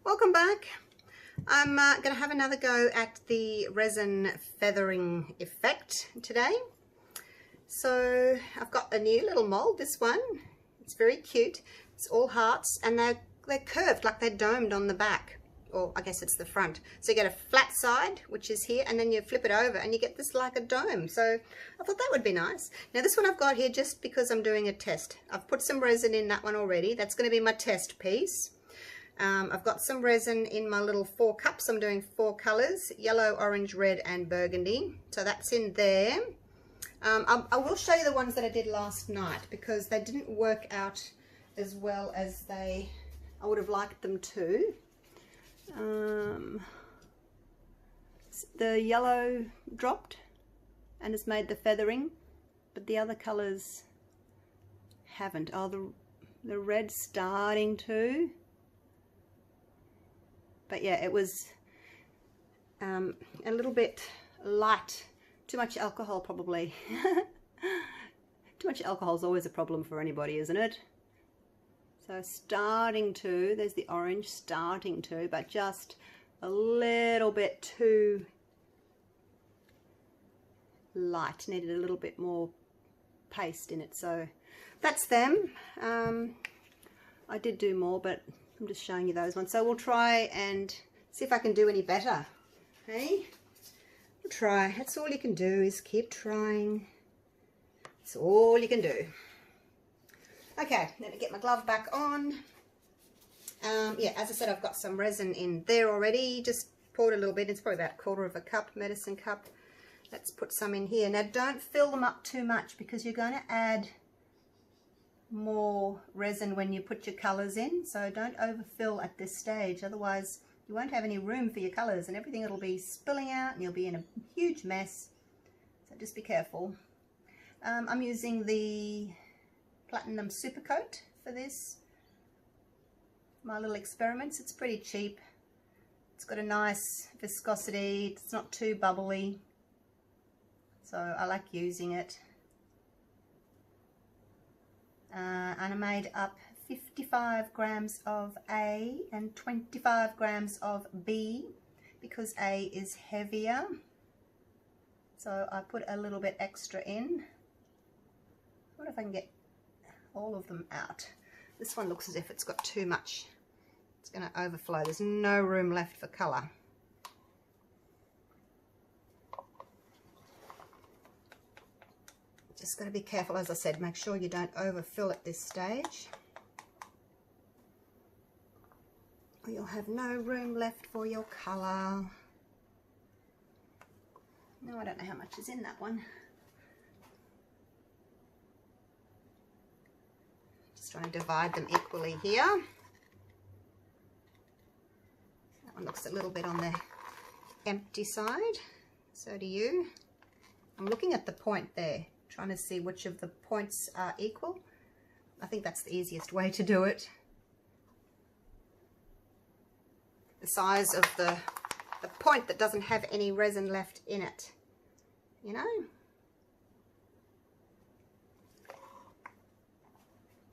Welcome back. I'm going to have another go at the resin feathering effect today. So I've got a new little mold, this one. It's very cute. It's all hearts and they're curved, like they're domed on the back. Or I guess it's the front. So you get a flat side, which is here, and then you flip it over and you get this like a dome. So I thought that would be nice. Now this one I've got here just because I'm doing a test. I've put some resin in that one already. That's going to be my test piece. I've got some resin in my little 4 cups. I'm doing 4 colors: yellow, orange, red and burgundy. So that's in there. I will show you the ones that I did last night because they didn't work out as well as I would have liked them to. The yellow dropped and has made the feathering, but the other colors haven't. Oh, the red's starting to. But yeah, it was a little bit light. Too much alcohol probably. Too much alcohol is always a problem for anybody, isn't it? So starting to, there's the orange starting to, but just a little bit too light. Needed a little bit more paste in it. So that's them. I did do more, but I'm just showing you those ones. So we'll try and see if I can do any better. Hey, we'll try. That's all you can do, is keep trying. That's all you can do. Okay, let me get my glove back on. Yeah, as I said, I've got some resin in there already. Just poured a little bit. It's probably about 1/4 cup, medicine cup. Let's put some in here. Now don't fill them up too much because you're going to add more resin when you put your colors in, so don't overfill at this stage, otherwise you won't have any room for your colors and everything will be spilling out and you'll be in a huge mess. So just be careful. I'm using the Platinum Super Coat for this, my little experiments. It's pretty cheap. It's got a nice viscosity, it's not too bubbly, so I like using it. And I made up 55 grams of A and 25 grams of B because A is heavier. So I put a little bit extra in. I wonder if I can get all of them out. This one looks as if it's got too much. It's going to overflow. There's no room left for colour. Just got to be careful, as I said, make sure you don't overfill at this stage or you'll have no room left for your colour. No, I don't know how much is in that one. Just trying to divide them equally here. That one looks a little bit on the empty side, so do you. I'm looking at the point there, trying to see which of the points are equal. I think that's the easiest way to do it. The size of the point that doesn't have any resin left in it, you know?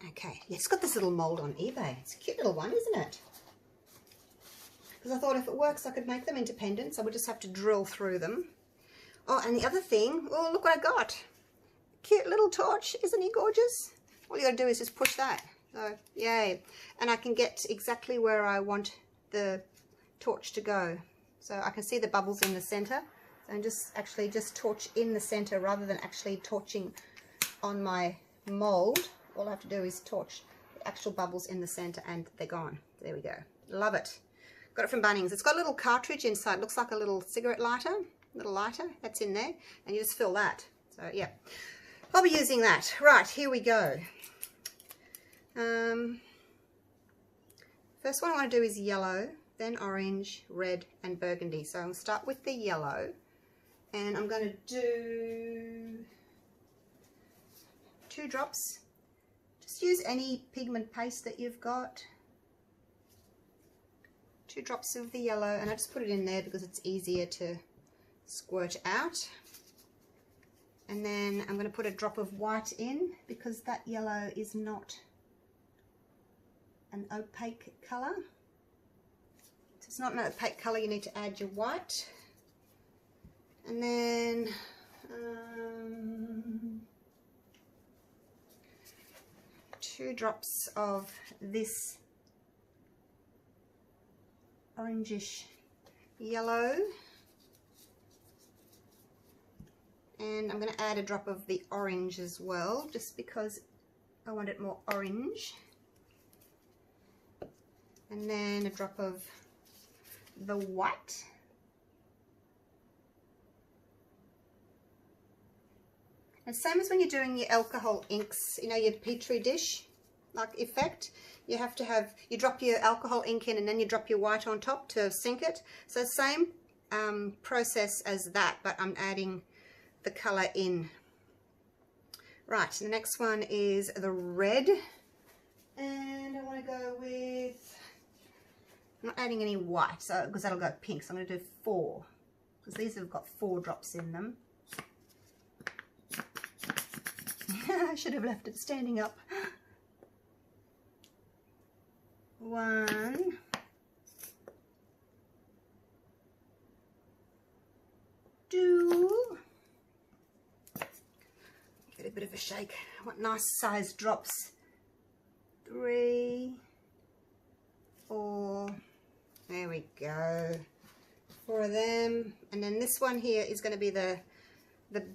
Okay, yeah, it's got this little mold on eBay. It's a cute little one, isn't it? Because I thought if it works I could make them into pendants. I would just have to drill through them. Oh, and the other thing, oh, look what I got. Cute little torch, isn't he gorgeous? All you gotta do is just push that. So yay. And I can get exactly where I want the torch to go. So I can see the bubbles in the center. So I'm just torch in the center rather than actually torching on my mold. All I have to do is torch the actual bubbles in the center and they're gone. There we go. Love it. Got it from Bunnings. It's got a little cartridge inside. Looks like a little cigarette lighter. Little lighter. That's in there. And you just fill that. So yeah. I'll be using that. Right, here we go. First one I want to do is yellow, then orange, red and burgundy. So I'll start with the yellow and I'm going to do 2 drops. Just use any pigment paste that you've got. 2 drops of the yellow, and I just put it in there because it's easier to squirt out. And then I'm going to put a drop of white in because that yellow is not an opaque colour. it's not an opaque colour, you need to add your white. And then 2 drops of this orangish yellow. And I'm going to add a drop of the orange as well, just because I want it more orange. And then a drop of the white. And same as when you're doing your alcohol inks, you know, your petri dish like effect, you have to have, you drop your alcohol ink in and then you drop your white on top to sink it. So same process as that, but I'm adding the colour in. Right, the next one is the red, and I want to go with, I'm not adding any white, so because that'll go pink, so I'm going to do 4, because these have got 4 drops in them. I should have left it standing up. 1, 2, get a bit of a shake. I want nice sized drops. 3, 4, there we go. 4 of them, and then this one here is going to be the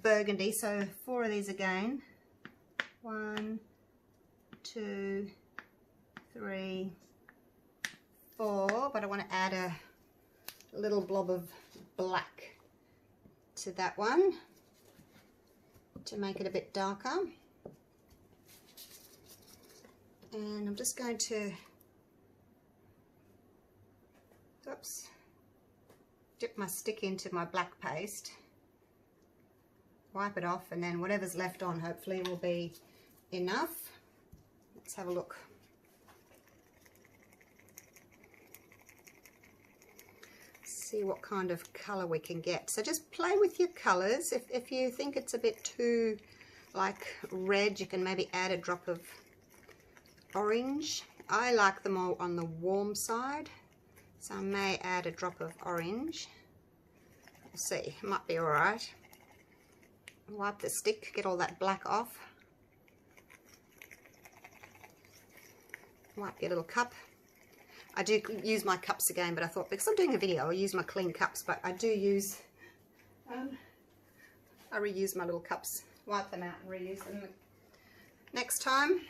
burgundy, so 4 of these again. 1, 2, 3, 4, but I want to add a little blob of black to that one to make it a bit darker. And I'm just going to, oops, dip my stick into my black paste, wipe it off, and then whatever's left on hopefully will be enough. Let's have a look. See what kind of colour we can get. So just play with your colours. If you think it's a bit too like red, you can maybe add a drop of orange. I like them all on the warm side, so I may add a drop of orange. We'll see, it might be alright. Wipe the stick, get all that black off. Wipe your little cup. I do use my cups again, but I thought because I'm doing a video I'll use my clean cups, but I do use, I reuse my little cups, wipe them out and reuse them next time.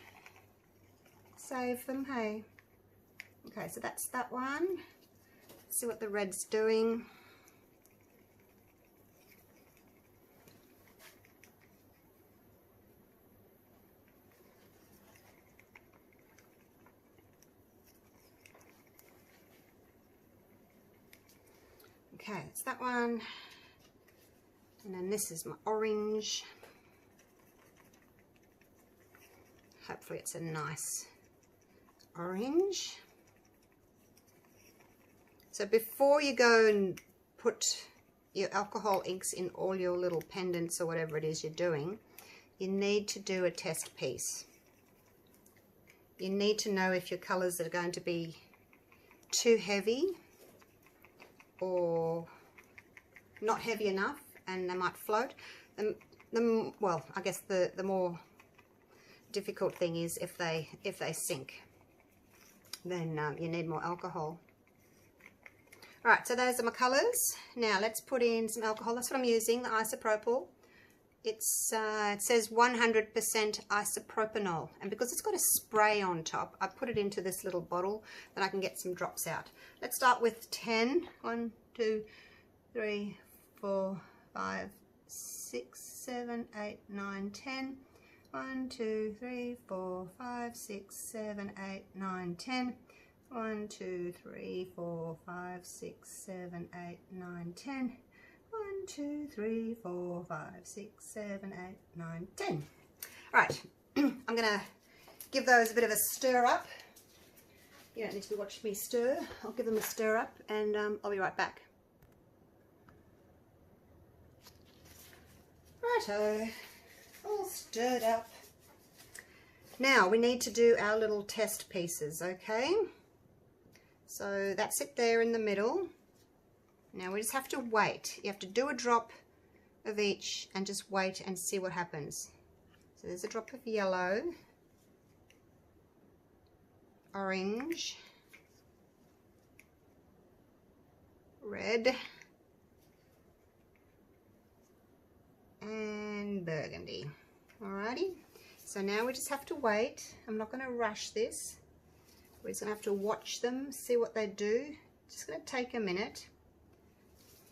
Save them, hey. Okay, so that's that one. Let's see what the red's doing. Okay, it's that one, and then this is my orange. Hopefully it's a nice orange. So before you go and put your alcohol inks in all your little pendants or whatever it is you're doing, you need to do a test piece. You need to know if your colours are going to be too heavy or not heavy enough and they might float. Well, I guess the more difficult thing is if they sink, then you need more alcohol. Alright, so those are my colours. Now let's put in some alcohol. That's what I'm using, the isopropyl. It says 100% isopropanol, and because it's got a spray on top, I put it into this little bottle that I can get some drops out. Let's start with 10. 1, 2, 3, 4, 5, 6, 7, 8, 9, 10. 1, 2, 3, 4, 5, 6, 7, 8, 9, 10. 1, 2, 3, 4, 5, 6, 7, 8, 9, 10. 1, 2, 3, 4, 5, 6, 7, 8, 9, 10. Right, I'm going to give those a bit of a stir up. You don't need to be watching me stir. I'll give them a stir up and I'll be right back. Righto, all stirred up. Now we need to do our little test pieces, okay? So that's it there in the middle. Now we just have to wait. You have to do a drop of each and just wait and see what happens. So there's a drop of yellow, orange, red, and burgundy. Alrighty, so now we just have to wait. I'm not going to rush this. We're just going to have to watch them, see what they do. Just going to take a minute,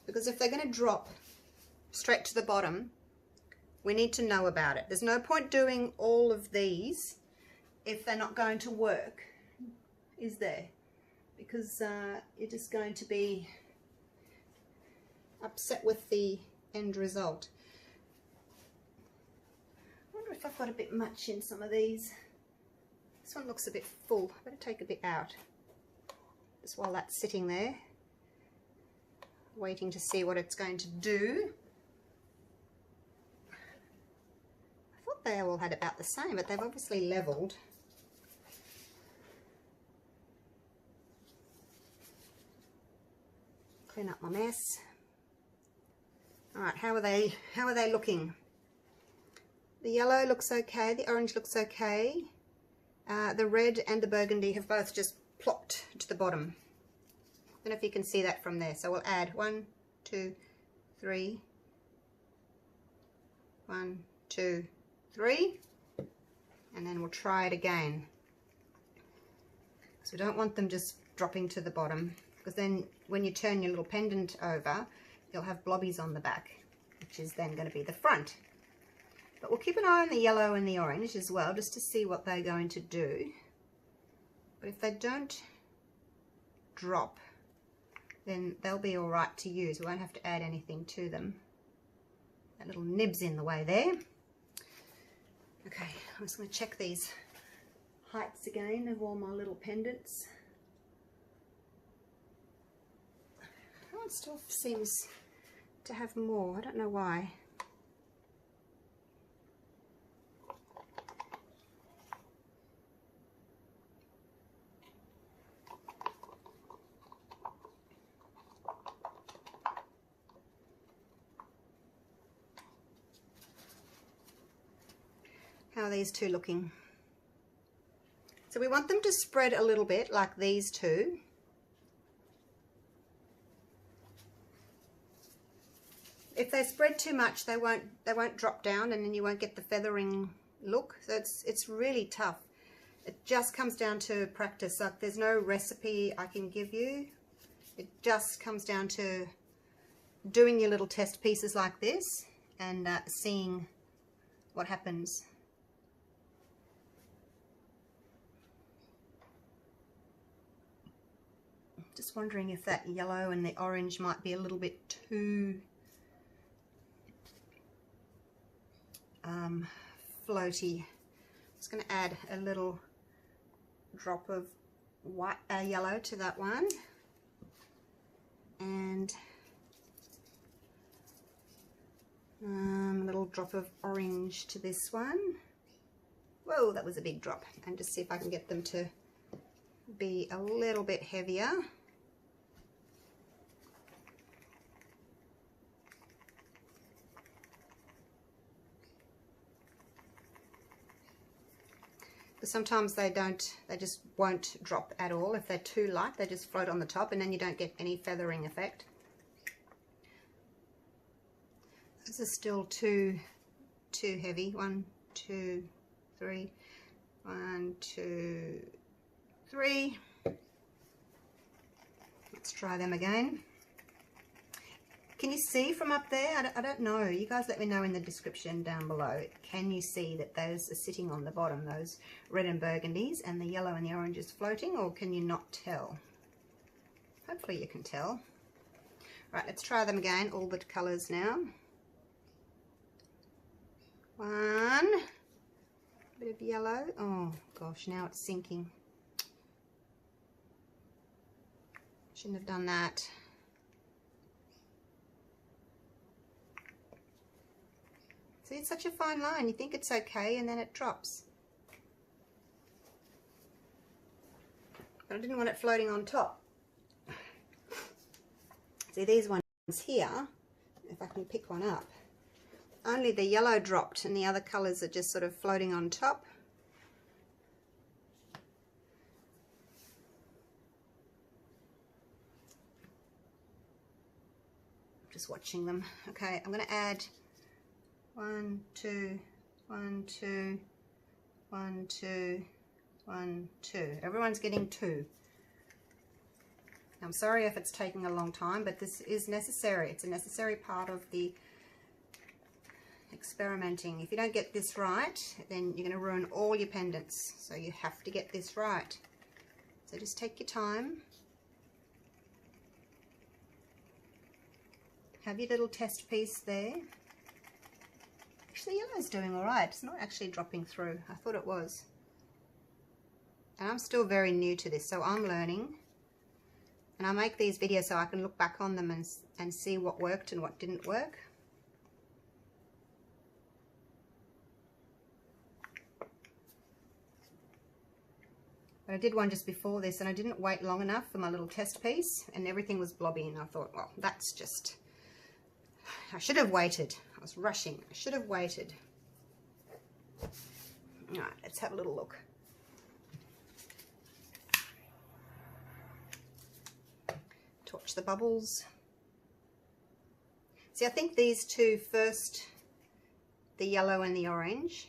because if they're going to drop straight to the bottom, we need to know about it. There's no point doing all of these if they're not going to work, is there? Because you're just going to be upset with the end result. I wonder if I've got a bit much in some of these. This one looks a bit full. I better take a bit out. Just while that's sitting there, waiting to see what it's going to do. I thought they all had about the same, but they've obviously leveled. Clean up my mess. All right, how are they looking? The yellow looks okay, the orange looks okay. The red and the burgundy have both just plopped to the bottom. I don't know if you can see that from there. So we'll add 1, 2, 3. 1, 2, 3. And then we'll try it again. So we don't want them just dropping to the bottom, because then when you turn your little pendant over, you'll have blobbies on the back, which is then going to be the front. But we'll keep an eye on the yellow and the orange as well, just to see what they're going to do. But if they don't drop, then they'll be all right to use. We won't have to add anything to them. That little nib's in the way there. Okay, I'm just going to check these heights again of all my little pendants. That one still seems to have more. I don't know why. How are these two looking? So we want them to spread a little bit like these two. If they spread too much, they won't drop down, and then you won't get the feathering look. So it's really tough. It just comes down to practice. Like, there's no recipe I can give you. It just comes down to doing your little test pieces like this and seeing what happens. Just wondering if that yellow and the orange might be a little bit too floaty. I'm just going to add a little drop of white yellow to that one, and a little drop of orange to this one. Whoa, that was a big drop. And just see if I can get them to be a little bit heavier. Sometimes they just won't drop at all. If they're too light, they just float on the top, and then you don't get any feathering effect. This is still too heavy. 1, 2, 3. 1, 2, 3. Let's try them again. Can you see from up there? I don't know. You guys let me know in the description down below. Can you see that those are sitting on the bottom, those red and burgundies, and the yellow and the orange is floating, or can you not tell? Hopefully you can tell. Right, let's try them again, all the colours now. 1. Bit of yellow. Oh gosh, now it's sinking. Shouldn't have done that. See, it's such a fine line. You think it's okay, and then it drops. But I didn't want it floating on top. See these ones here, if I can pick one up, only the yellow dropped and the other colours are just sort of floating on top. Just watching them. Okay, I'm going to add 1, 2, 1, 2, 1, 2, 1, 2. Everyone's getting 2. I'm sorry if it's taking a long time, but this is necessary. It's a necessary part of the experimenting. If you don't get this right, then you're going to ruin all your pendants. So you have to get this right. So just take your time. Have your little test piece there. Actually, the yellow's doing all right. It's not actually dropping through. I thought it was. And I'm still very new to this, so I'm learning. And I make these videos so I can look back on them and see what worked and what didn't work. But I did one just before this and I didn't wait long enough for my little test piece and everything was blobby, and I thought, well, that's just... I should have waited. I was rushing. I should have waited. All right, let's have a little look. Torch the bubbles. See, I think these two first, the yellow and the orange,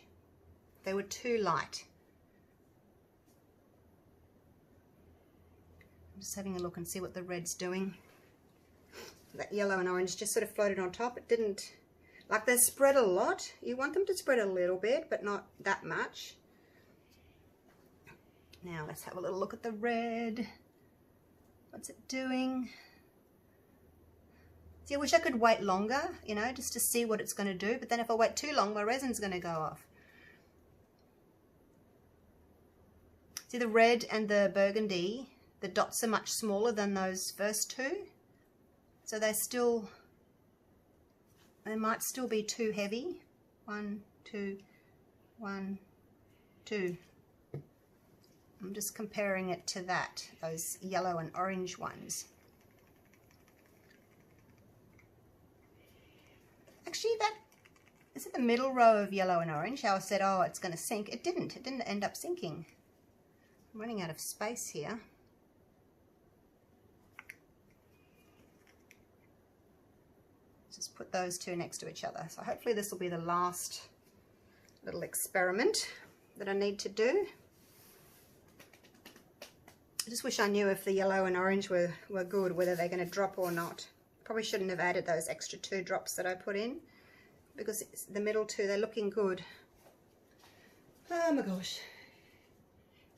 they were too light. I'm just having a look and see what the red's doing. That yellow and orange just sort of floated on top. It didn't, like they're spread a lot. You want them to spread a little bit, but not that much. Now let's have a little look at the red. What's it doing? See, I wish I could wait longer, you know, just to see what it's going to do. But then if I wait too long, my resin's going to go off. See, the red and the burgundy, the dots are much smaller than those first two. So they might still be too heavy. 1, 2, 1, 2. I'm just comparing it to that, those yellow and orange ones. Actually, is it the middle row of yellow and orange? How I said, oh, it's going to sink. It didn't. It didn't end up sinking. I'm running out of space here. Just put those two next to each other. So hopefully this will be the last little experiment that I need to do. I just wish I knew if the yellow and orange were good, whether they're going to drop or not. Probably shouldn't have added those extra 2 drops that I put in, because it's the middle two, they're looking good. Oh my gosh.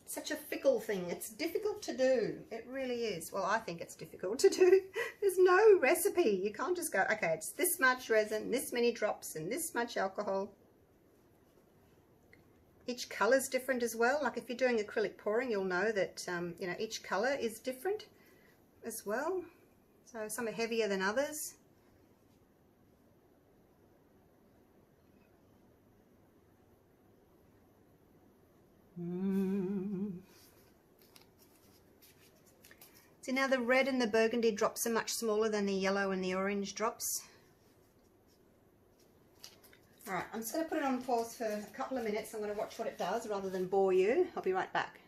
It's such a fickle thing. It's difficult to do. It really is. Well, I think it's difficult to do. There's no recipe. You can't just go, okay, it's this much resin, this many drops, and this much alcohol. Each color's different as well. Like if you're doing acrylic pouring, you'll know that you know, each color is different as well. So some are heavier than others. See, now the red and the burgundy drops are much smaller than the yellow and the orange drops. Alright, I'm just going to put it on pause for a couple of minutes. I'm going to watch what it does rather than bore you. I'll be right back.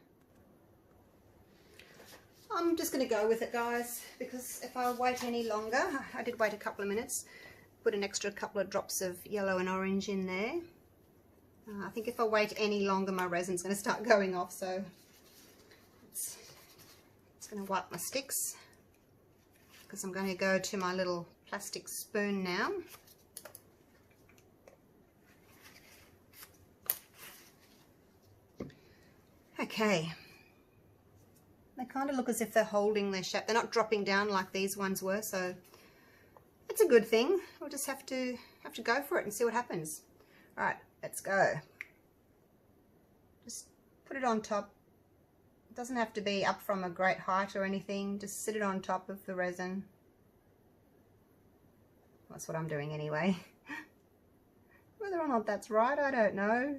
I'm just going to go with it, guys, because if I wait any longer, I did wait a couple of minutes, put an extra couple of drops of yellow and orange in there. I think if I wait any longer, my resin's going to start going off, so it's going to wipe my sticks, because I'm going to go to my little plastic spoon now. Okay, they kind of look as if they're holding their shape. They're not dropping down like these ones were, so it's a good thing. We'll just have to go for it and see what happens. All right, let's go. Just put it on top. It doesn't have to be up from a great height or anything. Just sit it on top of the resin. That's what I'm doing anyway. Whether or not that's right, I don't know.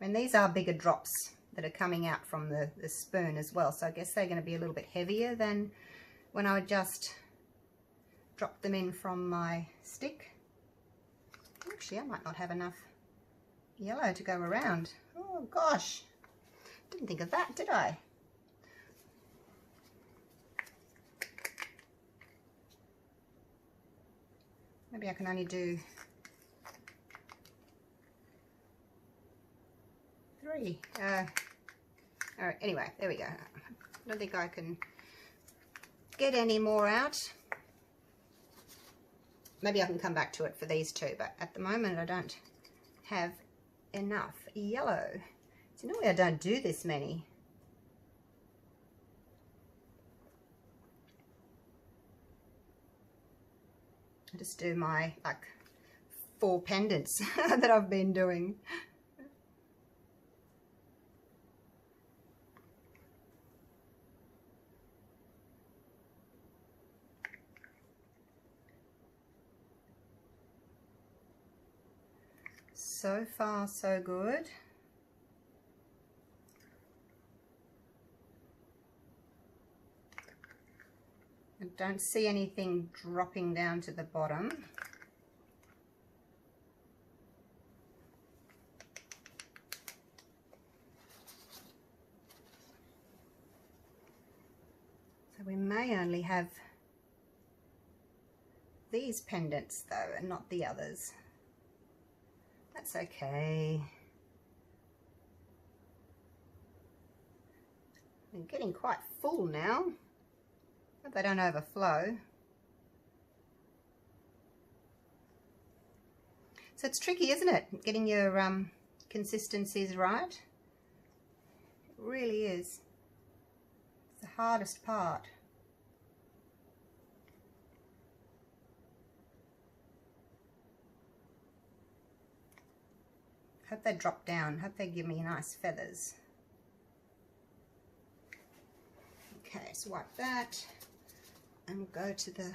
And these are bigger drops that are coming out from the spoon as well. So I guess they're going to be a little bit heavier than when I would just drop them in from my stick. Actually, I might not have enough yellow to go around. Oh gosh, didn't think of that, did I? Maybe I can only do 3. All right, anyway, there we go. I don't think I can get any more out. Maybe I can come back to it for these two, but at the moment I don't have enough yellow. So normally I don't do this many. I just do my like 4 pendants that I've been doing. So far, so good. I don't see anything dropping down to the bottom. So we may only have these pendants though, and not the others. That's okay. I'm getting quite full now. Hope they don't overflow. So it's tricky, isn't it? Getting your consistencies right. It really is. It's the hardest part. Hope they drop down. Hope they give me nice feathers. Okay, so wipe that and we'll go to the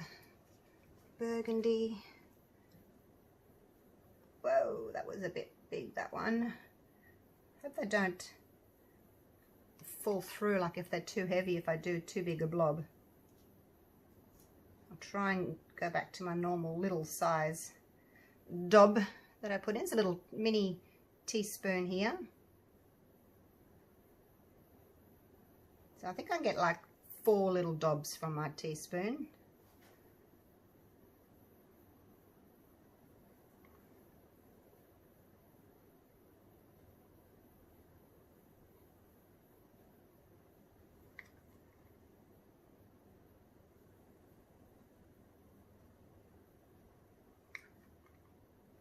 burgundy. Whoa, that was a bit big, that one. Hope they don't fall through like if they're too heavy, if I do too big a blob. I'll try and go back to my normal little size dob that I put in. It's a little mini teaspoon here. So I think I get like 4 little dobs from my teaspoon.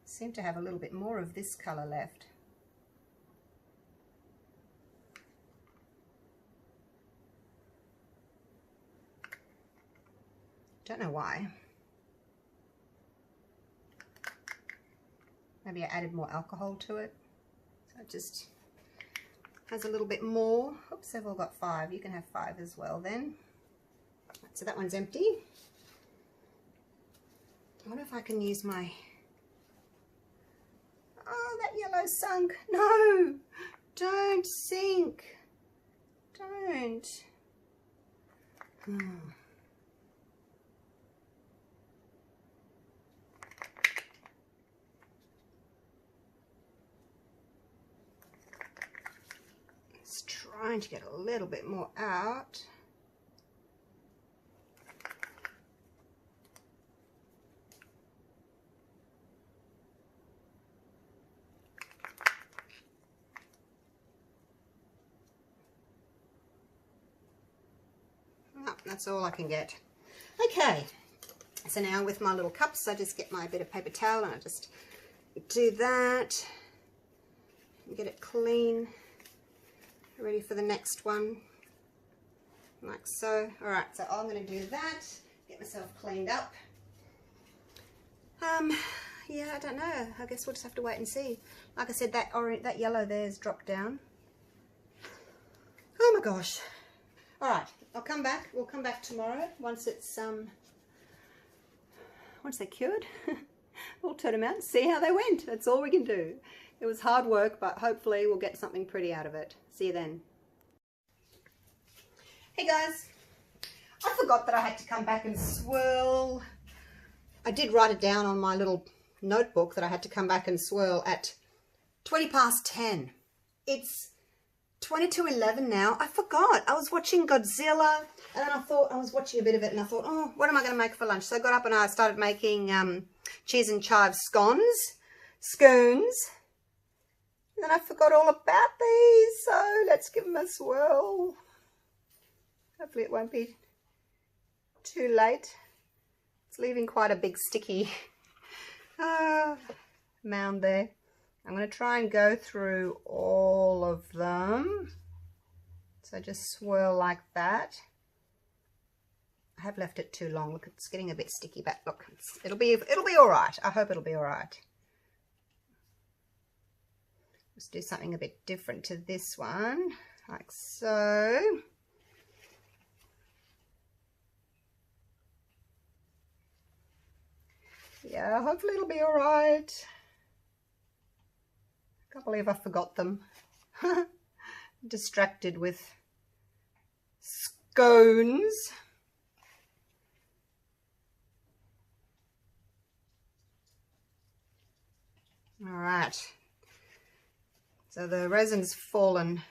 Seem to have a little bit more of this colour left. Don't know why. Maybe I added more alcohol to it. So it just has a little bit more. Oops, I've all got 5. You can have 5 as well then. So that one's empty. I wonder if I can use my... Oh, that yellow sunk. No! Don't sink. Don't. Just trying to get a little bit more out. That's all I can get. Okay, so now with my little cups, I just get my bit of paper towel and I just do that and get it clean, ready for the next one, like so. All right, so I'm going to do that, get myself cleaned up. Yeah, I don't know. I guess we'll just have to wait and see. Like I said, that orange, that yellow there's dropped down. Oh my gosh. All right, I'll come back. We'll come back tomorrow once it's once they're cured. We'll turn them out and see how they went. That's all we can do. It was hard work, but hopefully we'll get something pretty out of it. See you then. Hey guys, I forgot that I had to come back and swirl. I did write it down on my little notebook that I had to come back and swirl at 20 past 10. It's 20 to 11 now. I forgot. I was watching Godzilla, and then I thought, I was watching a bit of it, and I thought, oh, what am I going to make for lunch? So I got up and I started making cheese and chive scones. And then I forgot all about these, so let's give them a swirl. Hopefully it won't be too late. It's leaving quite a big sticky mound there. I'm going to try and go through all of them. So just swirl like that. I have left it too long. Look, it's getting a bit sticky, but look, it'll be all right. I hope it'll be all right. Let's do something a bit different to this one, like so. Yeah, hopefully it'll be all right. I can't believe I forgot them. Distracted with scones. All right. So the resin's fallen,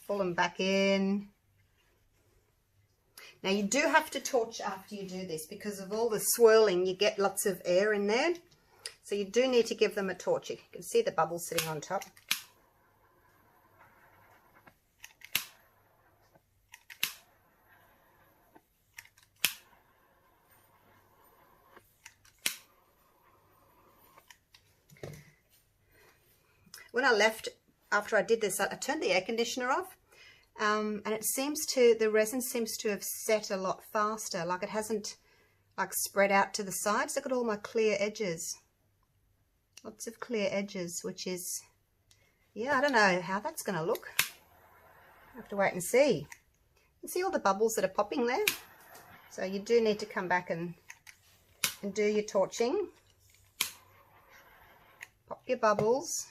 fallen back in. Now you do have to torch after you do this because of all the swirling, you get lots of air in there. So you do need to give them a torch. You can see the bubbles sitting on top. When I left, after I did this, I turned the air conditioner off. And it seems to, the resin seems to have set a lot faster, like it hasn't like spread out to the sides. Look at all my clear edges. Lots of clear edges, which is, yeah, I don't know how that's going to look. I have to wait and see. You can see all the bubbles that are popping there. So you do need to come back and do your torching. Pop your bubbles.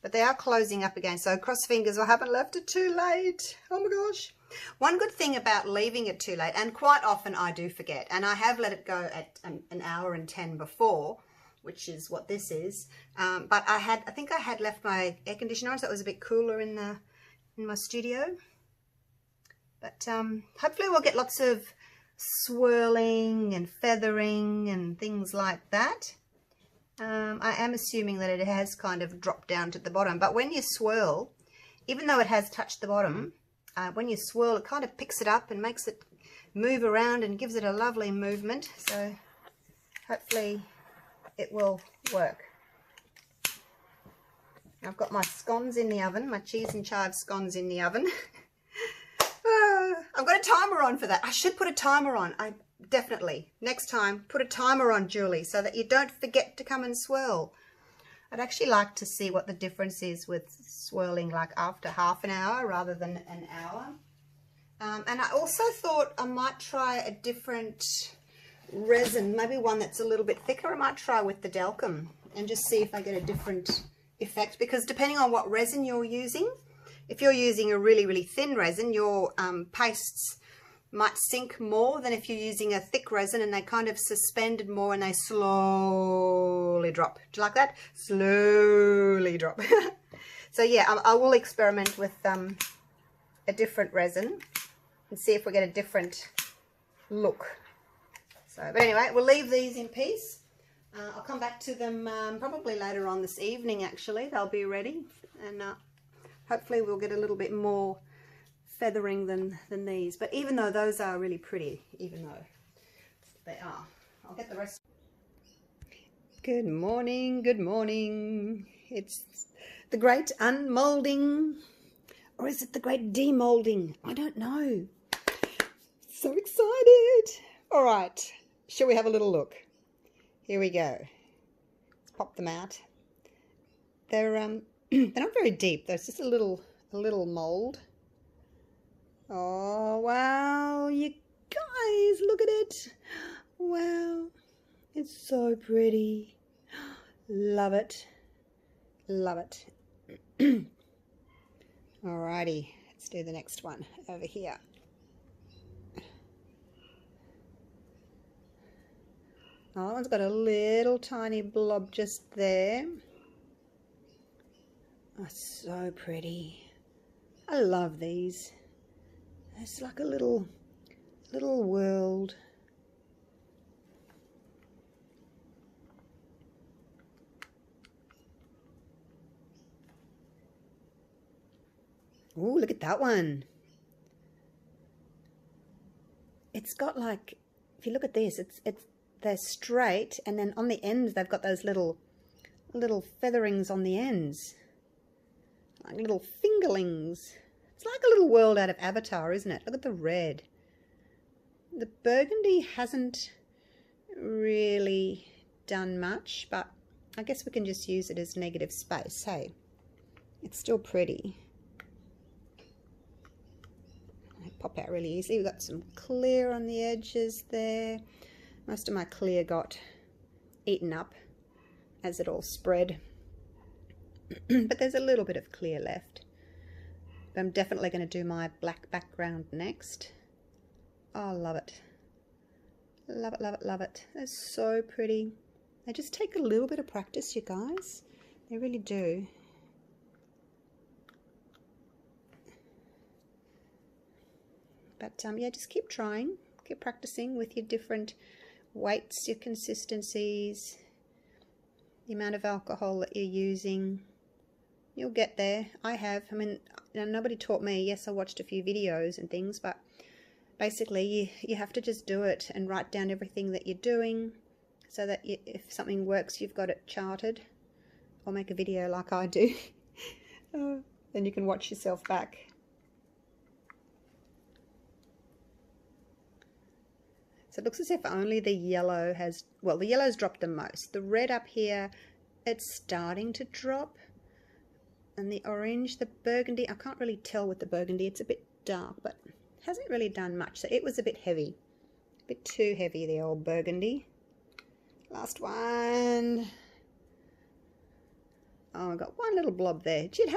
But they are closing up again, so cross fingers I haven't left it too late. Oh my gosh. One good thing about leaving it too late, and quite often I do forget, and I have let it go at an hour and 10 before, which is what this is. But I think I had left my air conditioner on, so it was a bit cooler in my studio. But hopefully we'll get lots of swirling and feathering and things like that. I am assuming that it has kind of dropped down to the bottom, but when you swirl, even though it has touched the bottom, when you swirl it kind of picks it up and makes it move around and gives it a lovely movement. So hopefully it will work. I've got my scones in the oven, my cheese and chive scones in the oven. I've got a timer on for that. I should put a timer on. Definitely. Next time, put a timer on, Julie, so that you don't forget to come and swirl. I'd actually like to see what the difference is with swirling like after half an hour rather than an hour. And I also thought I might try a different resin, maybe one that's a little bit thicker. I might try with the Delcum and just see if I get a different effect, because depending on what resin you're using, if you're using a really, really thin resin, your pastes might sink more than if you're using a thick resin and they kind of suspended more and they slowly drop. Do you like that? Slowly drop. So yeah, I will experiment with a different resin and see if we get a different look. So, but anyway, we'll leave these in peace. I'll come back to them probably later on this evening, actually. They'll be ready, and hopefully we'll get a little bit more feathering than these. But even though those are really pretty, even though they are, I'll get the rest. Good morning, good morning. It's the great unmolding, or is it the great demolding? I don't know. So excited. All right, shall we have a little look? Here we go. Let's pop them out. They're they're not very deep. There's just a little mold. Oh wow, you guys, look at it. Wow, it's so pretty. Love it. Love it. Alrighty, let's do the next one over here. Oh, that one's got a little tiny blob just there. Oh, so pretty. I love these. It's like a little world. Oh, look at that one. It's got like, if you look at this, they're straight, and then on the ends they've got those little featherings on the ends, like little fingerlings. It's like a little world out of Avatar, isn't it? Look at the red. The burgundy hasn't really done much, but I guess we can just use it as negative space. Hey, it's still pretty. They pop out really easily. We've got some clear on the edges there. Most of my clear got eaten up as it all spread, but there's a little bit of clear left. But I'm definitely going to do my black background next. Oh, love it. Love it, love it, love it. They're so pretty. They just take a little bit of practice, you guys. They really do. But yeah, just keep trying. Keep practicing with your different weights, your consistencies, the amount of alcohol that you're using. You'll get there. I have. I mean, nobody taught me. Yes, I watched a few videos and things, but basically you have to just do it and write down everything that you're doing so that if something works, you've got it charted. Or make a video like I do. Then you can watch yourself back. So it looks as if only the yellow has, well, the yellow's dropped the most. The red up here, it's starting to drop. And the orange, the burgundy, I can't really tell with the burgundy. It's a bit dark, but hasn't really done much. So it was a bit heavy. A bit too heavy, the old burgundy. Last one. Oh, I got one little blob there. Gee, it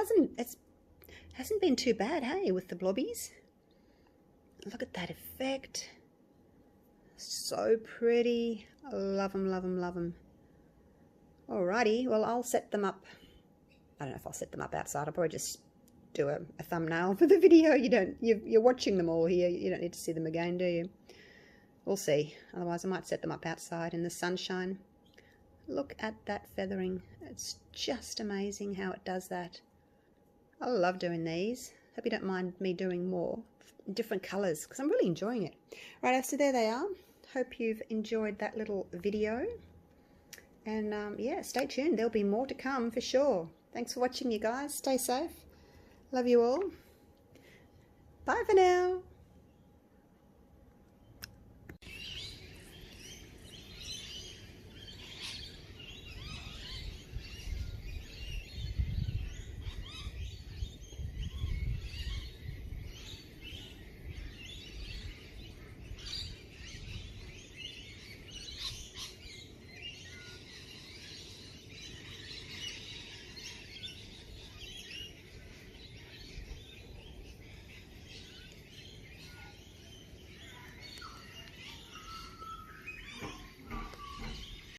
hasn't been too bad, hey, with the blobbies. Look at that effect. So pretty. I love them, love them, love them. Alrighty, well, I'll set them up. I don't know if I'll set them up outside. I'll probably just do a thumbnail for the video. You're watching them all here. You don't need to see them again, do you? We'll see. Otherwise, I might set them up outside in the sunshine. Look at that feathering. It's just amazing how it does that. I love doing these. Hope you don't mind me doing more different colours because I'm really enjoying it. Right, so there they are. Hope you've enjoyed that little video. And yeah, stay tuned. There'll be more to come for sure. Thanks for watching, you guys. Stay safe. Love you all. Bye for now.